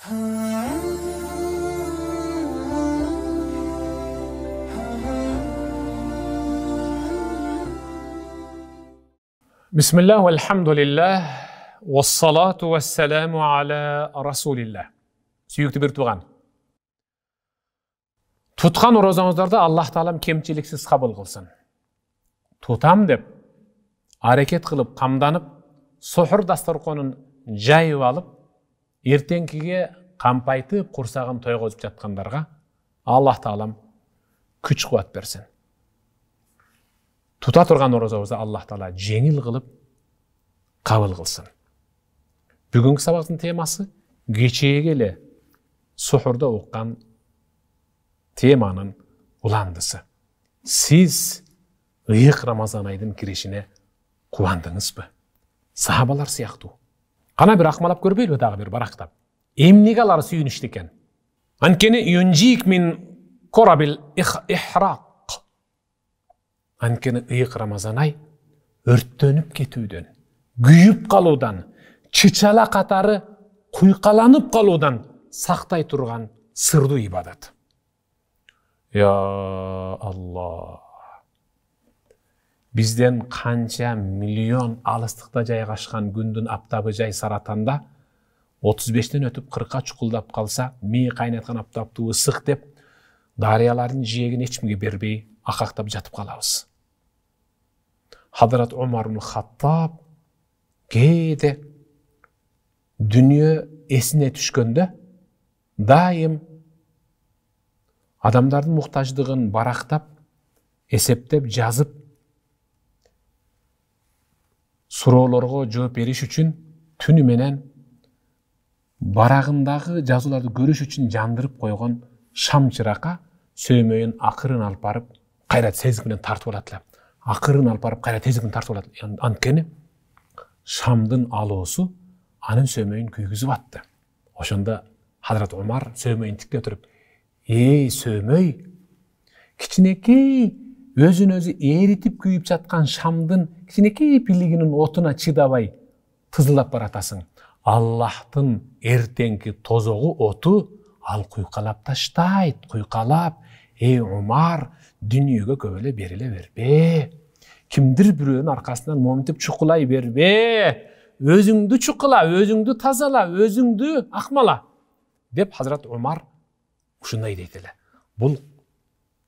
Bismillah, velhamdülillah, vessalatu vesselamu ala rasulillah. Sүйікті бір туған. Тұтқан оразаңыздарды Аллах Тағалам кемшіліксіз қабыл қылсын. Тұтам деп, әрекет қылып, қамданып, сохыр дастарханын жайып алып, ертеңгіге қампайтып, құрсағын тойғызып жатқандарға Аллах Тағалам күш қуат берсін. Тұта тұрған оразамызды Аллах Тағала жеңіл қылып, қабыл қылсын. Бүгінгі сабақтың темасы кечегеле сухурда оққан теманың уландысы. Сіз ыйык Рамазан айдың кирешине кубандыңыз бы? Сахабалар сияқты. Қана бір ақмалап көрбейлі дағы бір барақтап. Эмнеге алар сүйінішті екен? Анкені юнжик мин корабил ихрак. Анкені ыйык Рамазан ай өрттөнүп кетүүдөн, күйүп калуудан, чычала катары куйкаланып калуудан сактай турган сырдуу ибадат. Я Аллах. Бизден канча миллион алыстыкта жайгашкан күндүн аптабы жай Саратанда 35-тен өтүп 40-ка чукулдап калса, мээ кайнаткан аптапты ысык деп, дарыялардын жээгин эчкимге бербей акактап жатып калабыз. Hazrat Umar ibn Khattab кейде дүние есіне түшкөнде дайым адамдардың мұқтаждығын барақтап, есептеп, жазып, суроолорго жооп бериш үчүн түнү менен барагындағы жазууларды көрүш үчүн жандырып койгон шам чыракка сөймөйүн акырын алып барып, кайра тезлик менен тартып алат эле. Акырын алып барып, кайра тезлик менен тартып алат. Анткени шамдын алоосу анын сөймөйүн күйгүзүп атты. Ошондо Hazrat Umar сөймөйүн тикке туруп, "Эй, сөймөй, кичинекей өзүн өзү эритип күйүп жаткан шамдын кичинекей пилигинин отуна чыдабай тызылап баратасың. Аллахтын эртеңки тозогу оту ал куйкалап таштайт, куйкалап. Эй, Умар, дүнүйөгө көп эле бериле бербе. Кимдир бирөөнүн аркасынан моминтип чукулай бербе. Өзүңдү чукула, өзүңдү тазала, өзүңдү акмала." Деп Hazrat Umar ушундай дейт эле. Бул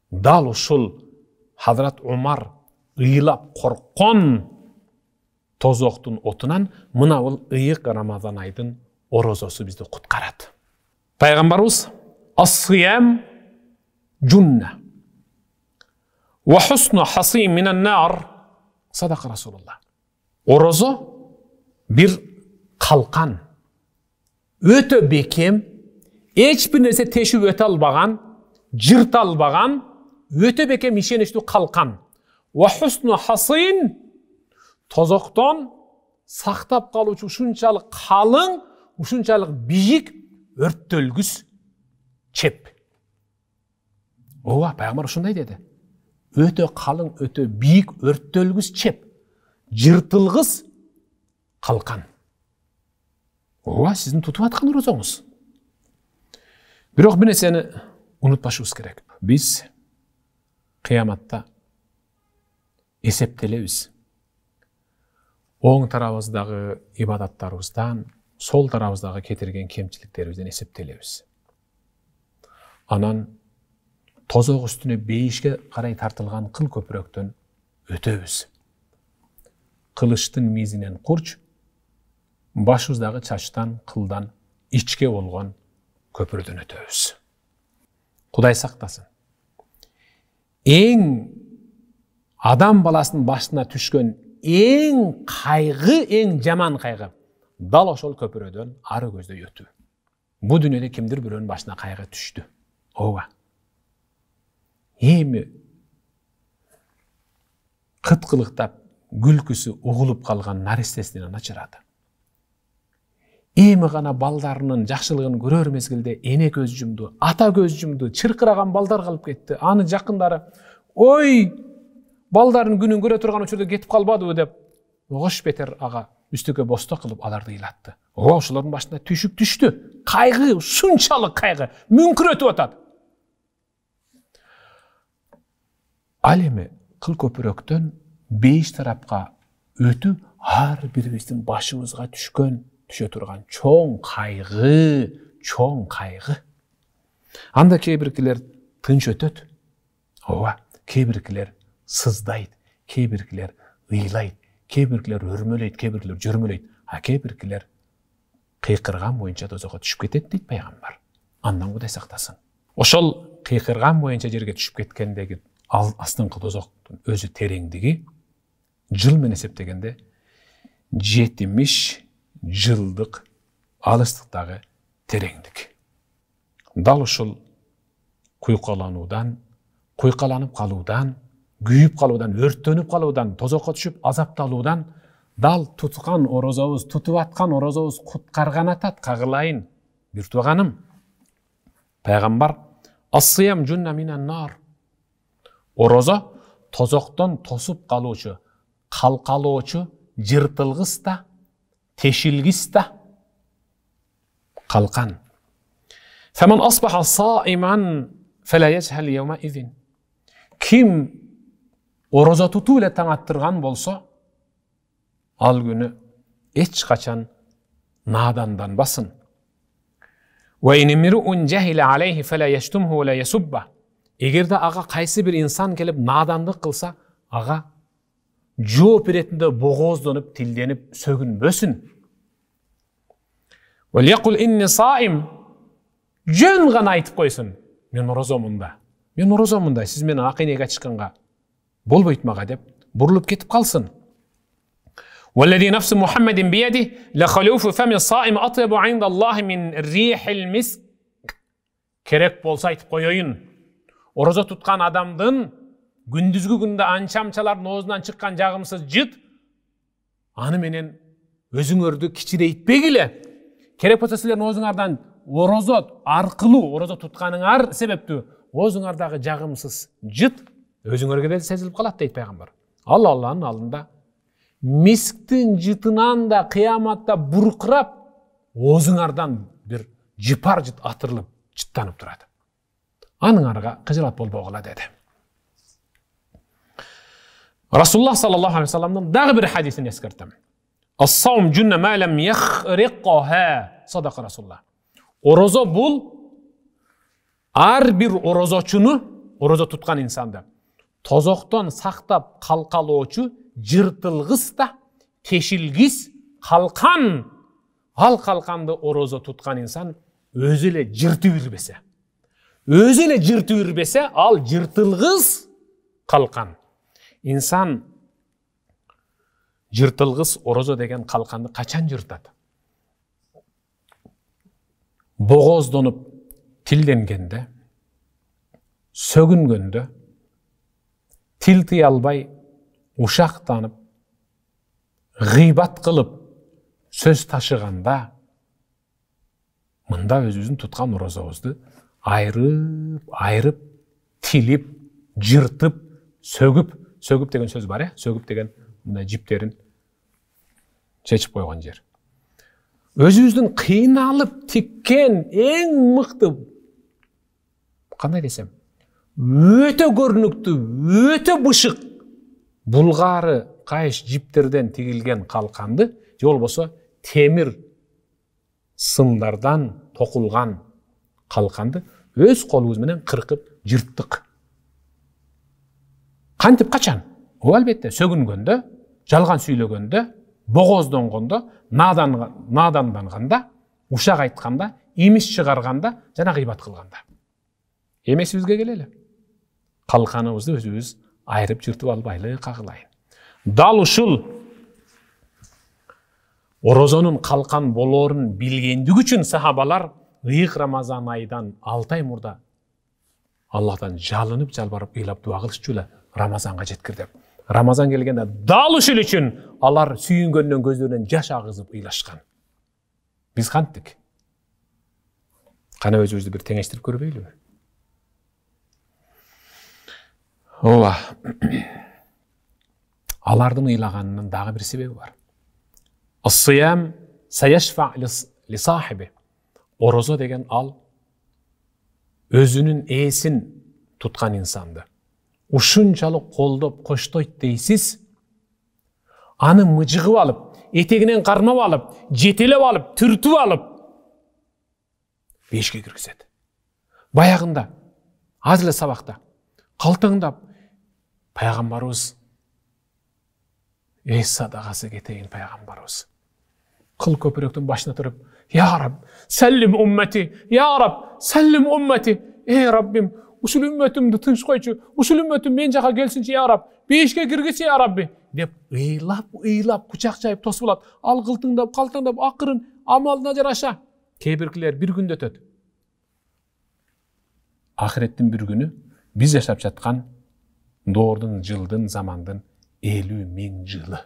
дал ушул Hazrat Umar ыйлап корккон тозоктун отунан мына бул ыйык Рамазан айдын орозосу бизди куткарат. Пайгамбарыбыз ас-сиям жунна ва хусну хасим минан нар садака Расулуллах. Орозо bir kalkan, öte bekem, hiçbir nese teşvik öte albagan, cırt albagan, öte bekem işenişli kalkan. Ve husnu hasin, tozoktan saktap kalıcı uşunçalık kalın, uşunçalık bijik, örttölgüs çep. Ova, Peygamber şunday dedi. Öte kalın, öte bijik, örttölgüs çep. Cırtılgız kalkan. Ова, sizin tutup atkın orazаңыз. Бирок bir нерсени унутпашыбыз керек. Биз кыяматта эсептелебиз. Оң тарабыбыздагы ибадаттарыбыздан, сол тарабыбыздагы кетирген кемчиликтерибизден эсептелебиз. Анан тозок үстүнө бейишке карай тартылган кыл көпүрөктөн өтөбүз. Кылычтын мизинен курч, башыбыздагы чачтан, кылдан, ичке болгон көпүрөдөн өтөбүз. Кудай сактасын. Эң адам баласынын башына түшкөн эң кайгы, эң жаман кайгы дал ошол көпүрөдөн ары көздөй өтүү. Бу дүйнөдө кимдир бирөөнүн башына кайгы түштү. Ооба. Эми кыткылыктап күлкүсү угулуп калган наристесинен ачырады. Эми гана балдарынын жакшылыгын көрөр мезгилде эне көз жумду, ата көз жумду, чыркыраган балдар калып кетти. Аны жакындары, "Ой, балдарын күнүн көрө турган учурда кетип калбадыбы" деп оғаш бетер аға үстіге боста қылып аларды илатты. Ошолордун башына түйшік түштү. Кайгы, шунчалык кайгы, мүңкүрөтүп атат. Ал эми кыл көпүрөктөн 5 тарапка өтүү ар бирибиздин башыбызга түшө турган чоң кайгы. Анда кейбиркилер тынч өтөт. Ооба, кейбиркилер сыздайт, кейбиркилер ыйлайт, кейбиркилер өрмөлөйт, кейбиркилер жөрмөлөйт, а кейбиркилер кыйкырган боюнча тозокко түшүп кетет дейт пайгамбар. Андан Кудай сактасын. Ошол кыйкырган боюнча жерге түшүп кеткендеги астыңкы тозоктун өзү тереңдиги жыл менен эсептегенде 70 жылдык алыстыктагы тереңдик. Дал ушул куйкаланып калуудан, күйүп калуудан, өрттөнүп калуудан, тозокко түшүп азапталуудан дал туткан орозобуз, тутуп аткан орозобуз куткарган атат. Кагылайын, бир тууганым. Пайгамбар ас-сиям жунна минан нар. Орозо тозоктон тосуп калуучу, калкалоочу, жыртылгыс да, тешилгис да калкан. Фаман асбаха саиман фала яжхал йаума изин. Ким орозо тутуу эле таң аттырган болсо, ал күнү эч качан наданданбасын. Ва ин имруун жахила алейхи фала яштумху ва ла ясубба. Эгерде ага кайсы бир инсан келип надандык кылса, ага жооп иретинде богоздонуп, тилденип сөгүнбөсүн. Ва лiyaqul inni saim. Жөн гана айтып койсун. Мен орозомунда. Сиз мени акынеге чыкканга болбойт мага деп бурулуп кетип калсын. والذي نفس محمد بيده لخلوف فم الصائم أطيب عند الله من ريح المسك. Керек болса айтып коёюн. Орозо туткан адамдын күндүзгү күндө анчамчалардын оозунан чыккан жагымсыз жыт аны менен өзүңөрдү кичирейтпегиле. Керек болса силердин оозуңардан орозо аркылуу, орозо тутканыңар себептүү оозуңардагы жагымсыз жыт өзүңөргө да сезилип калат дейт пайгамбар. Алланын алдында мисктин жытынан да кыяматта буркурап оозуңардан бир жыпар жыт атырылып жыттанып турат. Аныңарга кыжырат болбогула деди. Расулуллах саллаллаху алейхи ва салламдын дагы бир хадисин эскертем. Ас-саум жунна ма лам яхриқха. Садака Расулуллах. Орозо бул ар бир орозочуну, орозо туткан инсанды тозоктон сактап калкалоочу, жыртылгыс да, тешилгис калкан. Ал калканды орозо туткан инсан өзү эле жыртып үрбесе, ал жыртылгыс калкан. Инсан жыртылгыс орозо деген калканды качан жыртат? Богоздонуп тилденгенде, сөгүнгөндө, тил тыя албай ушактанып, гыйбат кылып сөз ташыганда, мында өзүбүздүн туткан орозобузду айрып, тилип, жыртып, сөгүп деген сөз бар, сөгүп деген мына жиптерин чечип койгон жер. Өзүбүздүн кыйналып тиккен эң мыкты, кандай десем, өтө көрүнүктүү, өтө бышык булгары кайыш жиптерден тигилген калканды, же болбосо темир сымдардан токулган калканды өз колубуз менен кыркып жырттык. Кантип качан? Албетте сөгүнгөндө, жалган сүйлөгөндө, богоздонгондо, наданданганда, ушак айтканда, имиш чыгарганда, жана гыйбат кылганда. Эмесибизге келели. Калканыбызды өзүбүз айрып жыртып албайлы кагылайын. Дал ушул орозонун калкан болоорун билгендиги үчүн сахабалар ыйык Рамазан айдан 6 ай мурда Аллахтан жалынып, жалбарып, ыйлап дуа кылышчу эле Рамазанга жеткир деп. Рамазан келгенде дал ушул үчүн алар сүйүнгөндөн көздөрүнөн жаш агызып ыйлашкан. Биз канттык? Кана өзүбүздү бир теңештирип көрбөйлүбү? Ооба. Алардын ыйлаганынын дагы бир себеби бар. As-siyam sayashfa li sahibi. Orozo деген ал өзүнүн ээсин туткан инсанды ушунчалык колдоп коштойт дейсиз, аны мыжыгып алып, этегинен кармап алып, жетелеп алып, түртүп алып бешке киргизет. Баягында аз эле сабакта калтаңдап пайгамбарыбыз эс садагасы кетейин пайгамбарыбыз кыл көпүрөктүн башына туруп, "Я Раб, саллим уммати, я Раб, саллим уммати, ey Rabbim, ушул үммөтүмдү тынч койчу, ушул үммөтүм мен жака келсинчи, я Раб, бешке киргизчи, я Рабби" деп ыйлап кучак жайып тосуп алат. Ал калтаңдап акырын амалына жараша кээ биркилер бир күндө өтөт. Ахиреттин бир күнү биз жашап жаткан доордун, жылдын, замандын 50.000 жылы.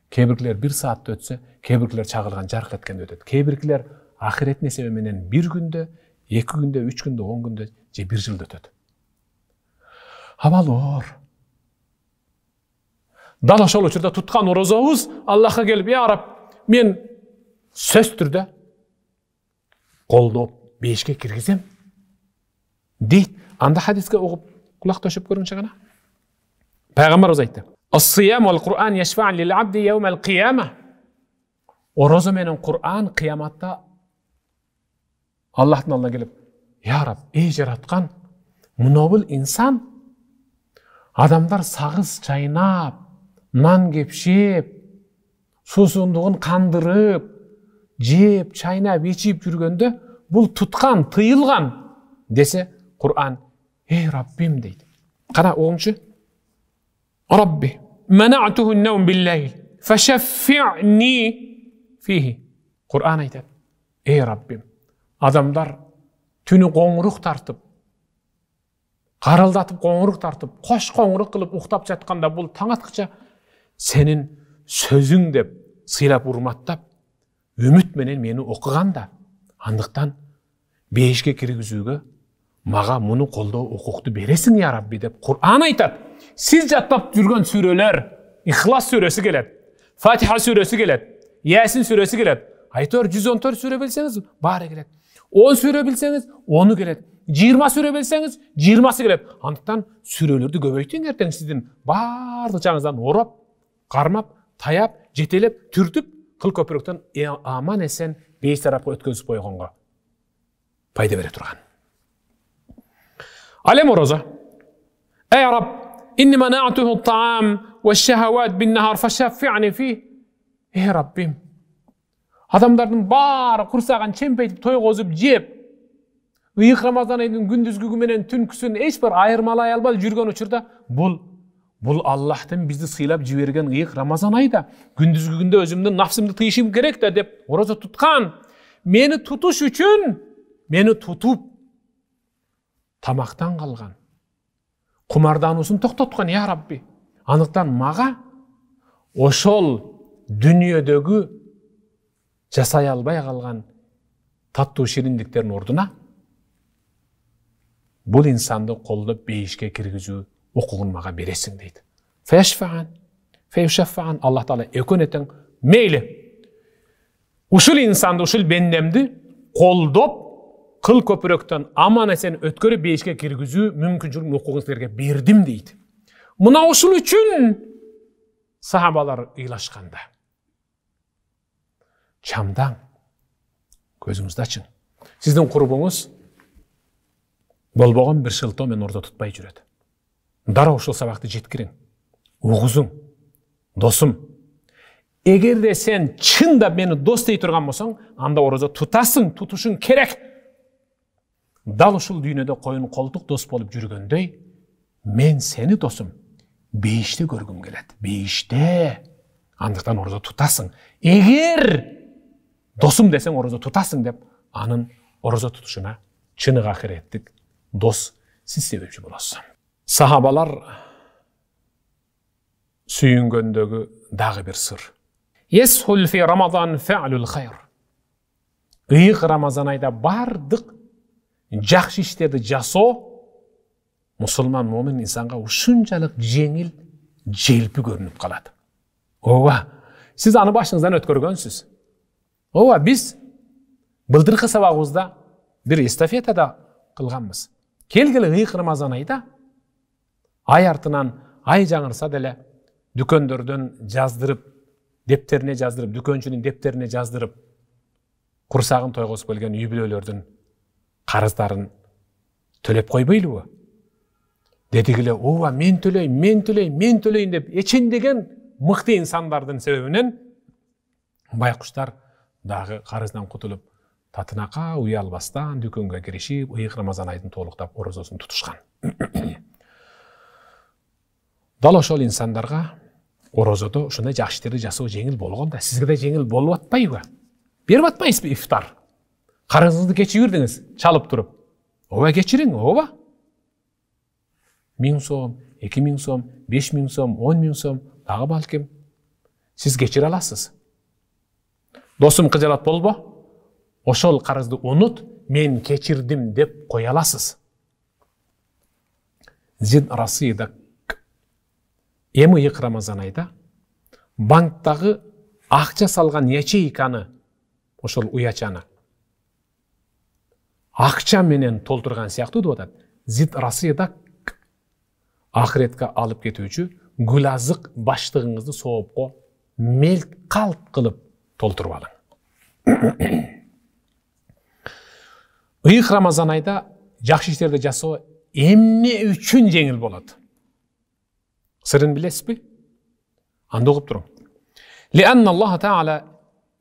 Кээ биркилер 1 саатта өтсө, кээ биркилер чагылган жарык эткенде өтөт. Кээ биркилер ахиреттин эсеби менен 1 күндө, 2 күндө, 3 күндө, 10 күндө же 1 жылда өтөт. Абал оор. Дал ошол учурда туткан орозобуз Аллахка келип, "Я Раб, мен сөз түрдө колдоп бешке киргизем" дейт. Анда хадиске угуп кулак төшөп көрүңчү гана. Пайгамбарыбыз айтты: "As-siyam wal-Qur'an yashfa'an lil-'abdi yawm al-qiyamah." Орозо менен Кур'ан кыяматта Аллахтын алдына келип, "Я Раб, эй жараткан, мынабул инсан адамдар сагыз чайнап, нан кепшеп, суусундугун кандырып, жеп, чайнап, ичип жүргөндө бул туткан, тыйылган" десе, Кур'ан, "Эй Раббим" дейт. Кара оңчу. "Рабби, манa'tuhu an-nawm bil-layl, fashaffi'ni fihi." Кур'ан айтат: "Эй Раббим, адамдар түнү коңурук тартып, карылдатып коңурук тартып, кош коңурук кылып уктап жатканда бул таң аткыча сенин сөзүң деп сыйлап урматтап, үмүт менен мени окуганда, андыктан бешке киргизүүгө мага муну колдоо укукту бересиң, я Рабби" деп Кур'ан айтат. Сиз жаттап жүргөн сүрөлөр, Ихлас сүрөсү келет, Фатиха сүрөсү келет, Ясин сүрөсү келет. Айтор 114 сүрө билсеңиз, баары келет. 10 сүрө билсеңиз, 10 келет. 20 сүрө билсеңиз, 20 келет. Андыктан сүрөлөрдү көбөйтүң, эртең сиздин бардыгыңыздан ороп, кармап, таяп, жетелеп, түртүп, кыл көпүрөктөн аман эсен бейиш тарапка өткөзүп койгонго пайда бере турган. Алем орозо. "Эй Раб, inni mana'tuhu at-ta'am wash-shahawat bin-nahar fashaffi'ni fi." Эй Раббим, адамдардын баары курсаган чемпейтип тойгозуп жеп, ыйык Рамазан айынын күндүзгүгү менен түнкүсүн эч бир айырмалай албай жүргөн учурда, бул Аллахтын бизди сыйлап жиберген ыйык Рамазан айда күндүзгүгүндө өзүмдүн нафсымды тыйышым керек да деп орозо туткан. Мени тутуш үчүн, мени тутуп тамактан калган, кумардануусун токтоткон, я Рабби. Андыктан мага ошол дүниөдөгү жасай албай калган таттуу шириндиктердин ордуна бул инсанды колдоп бейишке киргизүү укугун мага бересиң дейт. Фейшаффаан Аллах Таала экөнетең мейли ушул инсанды, ушул бендемди колдоп кыл көпүрөктөн аман эсен өткөрүп бейишке киргизүү мүмкүнчүлүгүн, укугун силерге бердим дейт. Мына ушул үчүн сахабалар ыйлашканда: "Чамдаң, көзүңүздү ачың. Сиздин курбуңуз болбогон бир шылтоо менен ордо тутпай жүрөт. Дароо ушул сабакты жеткириң. Угузуң, досум. Эгерде сен чындап мени дос дей турган болсоң, анда орозо тутасың, тутушуң керек. Дал ушул дүйнөдө коюн колтук дос болуп жүргөндөй, мен сени досум бейиште көргүм келет. Бейиште. Андыктан орозо тутасың. Эгер досум десең орозо тутасың" деп анын орозо тутушуна чыныгы ахиреттик дос сиз себепчи болосуз. Сахабалар сүйүнгөндөгү дагы бир сыр. Yeshul fi Ramazan fa'lul khayr. Ыйык Рамазан айда бардык жакшы иштерди жасоо мусулман момин инсанга ушунчалык жеңил желпи көрүнүп калат. Ооба, сиз аны башыңыздан өткөргөнсүз. Ооба, биз былтыркы сабагыбызда бир эстафетада кылганбыз. Келгиле ыйык Рамазан айда ай артынан ай жаңырса деле дүкөндөрдөн жаздырып, дептерине жаздырып, дүкөнчүнүн дептерине жаздырып, курсагын тойгозуп келген үй бүлөлөрдүн карыздарын төлөп койбойлубу? Дедигиле, ооба, мен төлөйм деп эчендеген мыкты инсандардын себебинен байкуштар дагы карыздан кутулуп, татынака уялбастан дүкөнгө киришип, ыйык Рамазан айдын толуктап орозосун тутушкан. Дал ошол инсандарга орозодо ушундай жакшы иштерди жасоо жеңил болгон да, сизге да жеңил болуп атпайбы? Берип атпайсызбы ифтар? Карызыңызды кечип ирдиңиз, чалып туруп. Ооба, кечириң, ооба. 1000 сом, 2000 сом, 5000 сом, 10.000 сом, дагы балким сиз кечире аласыз. Досум кыжалат болбо? Ошол карызды унут, мен кечирдим деп кое аласыз. Зид расыйда эми ыйык Рамазан айда банктагы акча салган ячейканы, ошол уячаны акча менен толтурган сыяктуу деп атат. Зид расыйда ахиретке алып кетүүчү гүлазык баштыгыңызды соопко мелт калт кылып толтуруп алың. Ыйык Рамазан айда жакшы иштерди жасоо эмне үчүн жеңил болот? Сырын билесизби? Анда угуп туруң. لأن الله تعالى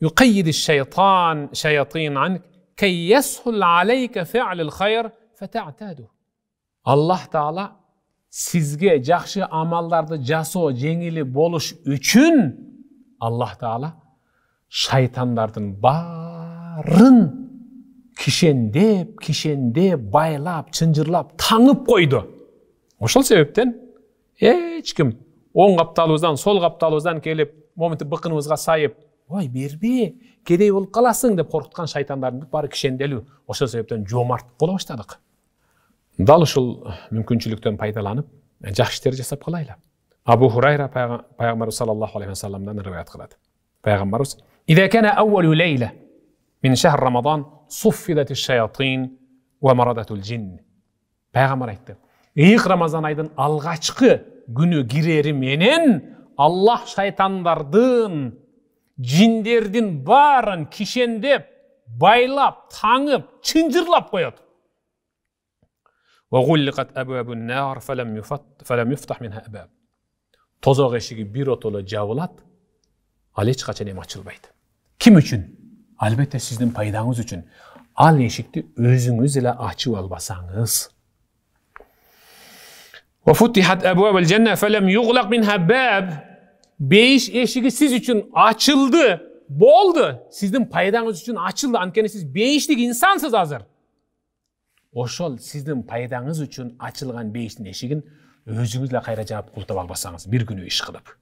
يقيد الشياطين عنك كي يسهل عليك فعل الخير فتعتاده. Allah Taala sizge жакшы амалдарды жасоо жеңили болуш үчүн Allah Taala шайтандардын барын кишендеп, байлап, чынжырлап, таңып койду. Ошол себептен эч ким оң капталыбыздан, сол капталыбыздан келип, моментти быкыныбызга сайып, ой, бербе, кедей болуп каласың деп коркуткан шайтандардын баары кишенделүү. Ошол себептен жомарт боло баштадык. Дал ушул мүмкүнчүлүктөн пайдаланып, жакшы иштер жасап калайлы. Абу Хурайра пайгамбарыбыз саллаллаху алейхи ва салламдан риваят кылат. Пайгамбарыбыз: "Иза кана аввалу лейла min şehr Ramazan suffidatis şeyatin ve maradatul cin." Peygamber aytты. Ыйык Рамазан айдын алгачкы күнү кирери менен Allah шайтандардын, жиндердин барын кишендеп, байлап, таңып, чынжырлап коет. Ve gulliqat abwabun nar falam yuftah minha abab. Tozok eşigi bir otolo jabılat, al hiç kaçan em açılbaydı. Kim üçün? Albatta sizin paydаңыз üçün. Al eşikti özünüz ile açıp albasanız. Ve futihat abwabul cennet falam yughlaq minha bab. Beş eşigi siz üçün açıldı, boldu. Sizin paydаңыз üçün açıldı. Ankeni siz beşlik insansız hazır. Ошол сиздин пайдаңыз үчүн ачылган бейиштин эшигин өзүңүз эле кайра жаап култап албасаңыз, бир күнү иш кылып.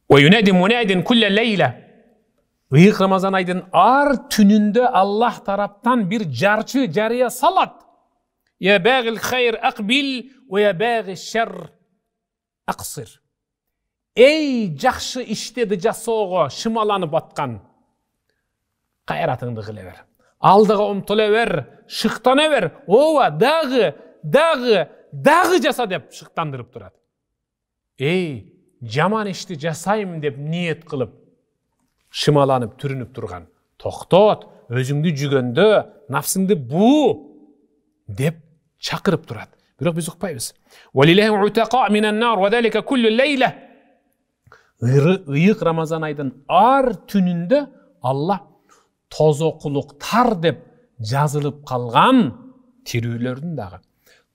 وينادي مناد كل ليلة. Ыйык Рамазан айдын ар түнүндө Аллах тараптан бир жарчы жарыя салат. Я багил хайр акбил ва я багил шар аксир. Эй жакшы иштеди жасоого шымаланып аткан, кайратыңды кыла бер. Алдыга умтула бер, шыктана бер. Ооба, дагы жаса деп шыктандырып турат. Эй, жаман ишти жасайм деп ниет кылып, шымаланып түрүнүп турган. Токтот, өзүңдү жүгөндө, нафсыңды буу деп чакырып турат. Бирок биз укпайбыз. Валилахи утаqa минан нар ва залика куллу лейла. Ыйык Рамазан айдын ар түнүндө Аллах тозокулуктар деп жазылып калган тирүүлөрдүн дагы,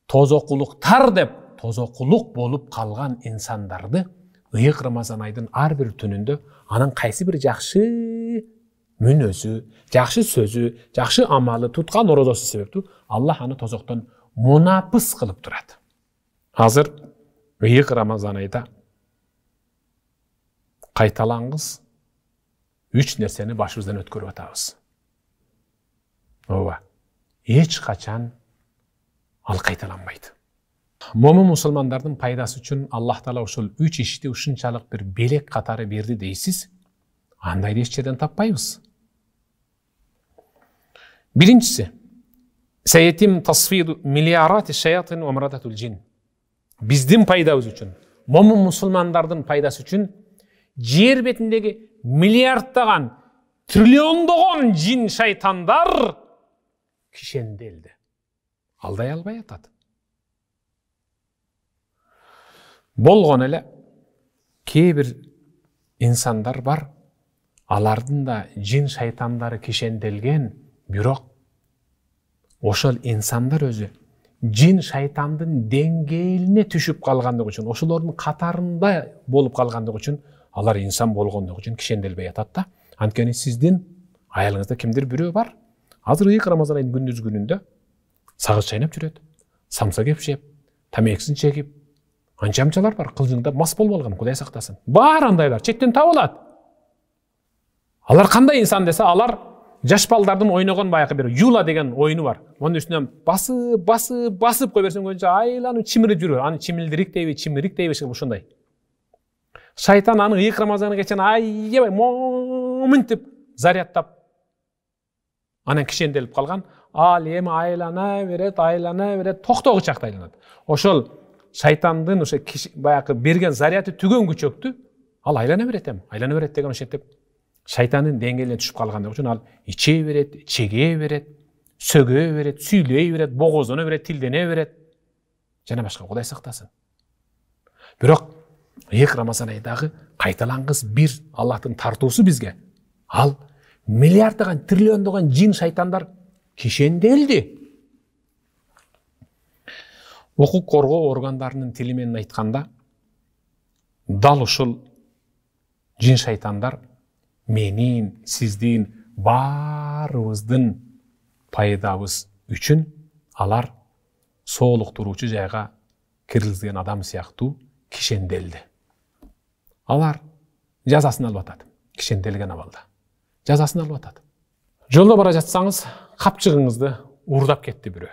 тозокулуктар деп тозокулук болуп калган инсандарды ыйык Рамазан айдын ар бир түнүндө анын кайсы бир жакшы мүнөзү, жакшы сөзү, жакшы амалы, туткан орозосу себептүү Аллах аны тозоктон мунапыс кылып турат. Азыр ыйык Рамазан айда кайталаңыз 3 нерсени башыбыздан өткөрүп атабыз. Ооба, эч качан ал кайталанбайт. Момун мусулмандардын пайдасы үчүн Аллах Таала ошол 3 ишти ушунчалык бир белек катары берди дейсиз. Андайды эч жерден таппайбыз. Биринчиси, саятим тасфиду миллиарати шаятин ва марадатул джин. Биздин пайдабыз үчүн, момун мусулмандардын пайдасы үчүн жер бетиндеги миллиарддаган, триллиондогон жин шайтандар кишенделди. Алдай албай атат. Болгон эле кээ бир инсандар бар, алардын да жин шайтандары кишенделген, бирок ошол инсандар өзү жин шайтандын деңгээлине түшүп калгандыгы үчүн, ошолордун катарында болуп калгандыгы үчүн алар инсан болгондугу үчүн кишенделбей атат да. Анткени сиздин аялыңызда кимдир бирөө бар, азыр ыйык Рамазан айынын күндүз күнүндө сагыз чайнап жүрөт, самса кеп жеп, тамекисин чегип, анча-амчалар бар, кылжыңдап мас болуп алган, Кудай сактасын. Бар андайлар четтен табылат. Алар кандай инсан десе, алар жаш балдардын ойногон баягы бир юла деген оюну бар. Онун үстүнөн басып кой берсең көзүнчө айланып чимирип жүрөт. Аны чимилдирик дейби ушундай. Шайтан аны ыйык Рамазаны кечен аябай моминтип зарядтап анан кишенделип калган. Ал эми айлана берет, токтогучак айланат. Ошол шайтандын ошо баягы берген заряды түгөн күчөктү ал айлана берет деген ошентип шайтандын деңгээлине түшүп калгандыгы үчүн ал иче берет, чеге берет, сөгө берет, сүйлөй берет, богоздоно берет, тилдене берет. Жана башка, Кудай сактасын. Бирок ыйык Рамазан айдагы кайталангыс бир Аллахтын тартуусу бизге. Ал миллиарддаган, триллиондогон жин шайтандар кишенделди. Укук коргоо органдарынын тили менен айтканда, дал ушул жин шайтандар менин, сиздин, баарыбыздын пайдабыз үчүн алар соолуктуруучу жайга киргизген адам сыяктуу кишенделди. Алар жазасын алып атат. Кишенделген абалда жазасын алып атат. Жолдо бара жатсаңыз, капчыгыңызды уурдап кетти бирөө.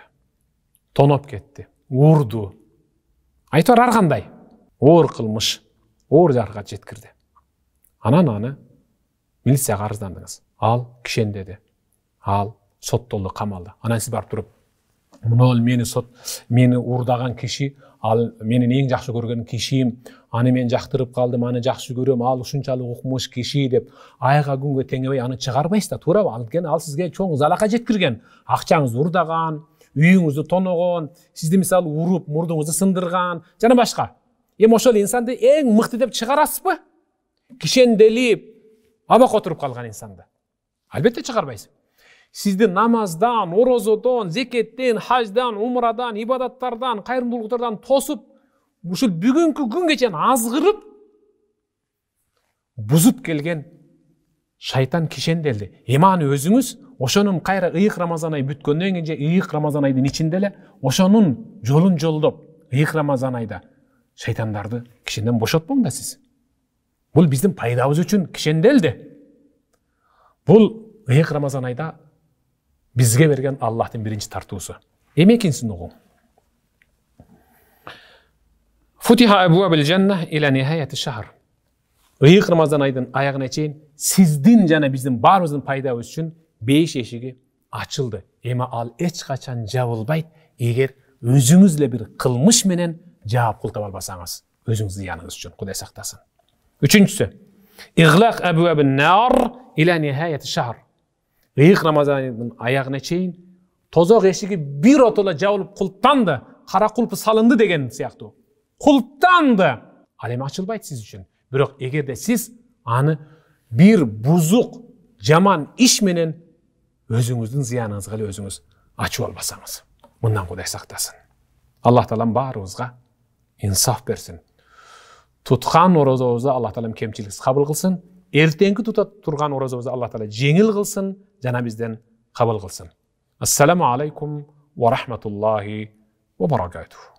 Тоноп кетти, уурду. Айтор ар кандай оор кылмыш, оор жаракат жеткирди. Анан аны милицияга арыздандыңыз. Ал кишендеди. Ал соттолду, камалды. Анан сиз барып туруп, мына мени уурдаган киши, ал менин эң жакшы көргөн кишим, аны мен жактырып калдым, аны жакшы көрөм, ал ушунчалык укмуш киши деп айга күнгө теңебей аны чыгарбайсыз да, туурабы? Ал сизге чоң залака жеткирген, акчаңызды уурдаган, үйүңүздү тоногон, сизди мисалы уруп, мурдуңузду сындырган, жана башка. Эми ошол инсанды эң мыкты деп чыгарасызбы? Кишенделип, абак отуруп калган инсанды. Албетте чыгарбайсыз. Сизди намаздан, орозодон, зекеттен, хаждан, умрадан, ибадаттардан, кайрымдуулуктардан тосуп, ушул бүгүнкү күнгө чейин азгырып, бузуп келген шайтан кишенделди. Эми аны өзүңүз ошонун кайра ыйык Рамазан айы бүткөндөн кийин же ыйык Рамазан айдын ичинде эле ошонун жолун жолдоп, ыйык Рамазан айда шайтандарды кишенден бошотпоң да сиз. Бул биздин пайдабыз үчүн кишенделди. Бул ыйык Рамазан айда бизге берген Аллахтын биринчи тартуусу. Эми экинчисин угуң. Футиха абуабил жанна иля нихаяти шахр. Ыйык Рамазан айдын аягына чейин сиздин жана биздин баарыбыздын пайдабыз үчүн 5 эшиги ачылды. Эми ал эч качан жабылбайт, эгер өзүңүз эле бир кылмыш менен жаап култап албасаңыз, өзүңүздүн зыяныңыз үчүн, Кудай сактасын. Үчүнчүсү, иглак абуабин нар иля нихаяти шахр. Ыйык Рамазан айдын аягына чейин тозок эшиги бир отола жабылып култанды, кара кулпу салынды деген сыяктуу. Култанды. Ал эми ачылбайт сиз үчүн. Бирок эгерде сиз аны бир бузук, жаман иш менен өзүңүздүн зыяныңызга эле өзүңүз ачып албасаңыз, мындан Кудай сактасын. Аллах Таалам баарыбызга инсаф берсин. Туткан орозобузду Аллах Таалам кемчиликсиз кабыл кылсын. Эртеңки тута турган орозобузду Аллах Таала жеңил кылсын, жана бизден кабыл кылсын. Ассаламу алейкум ва рахматуллахи ва баракатух.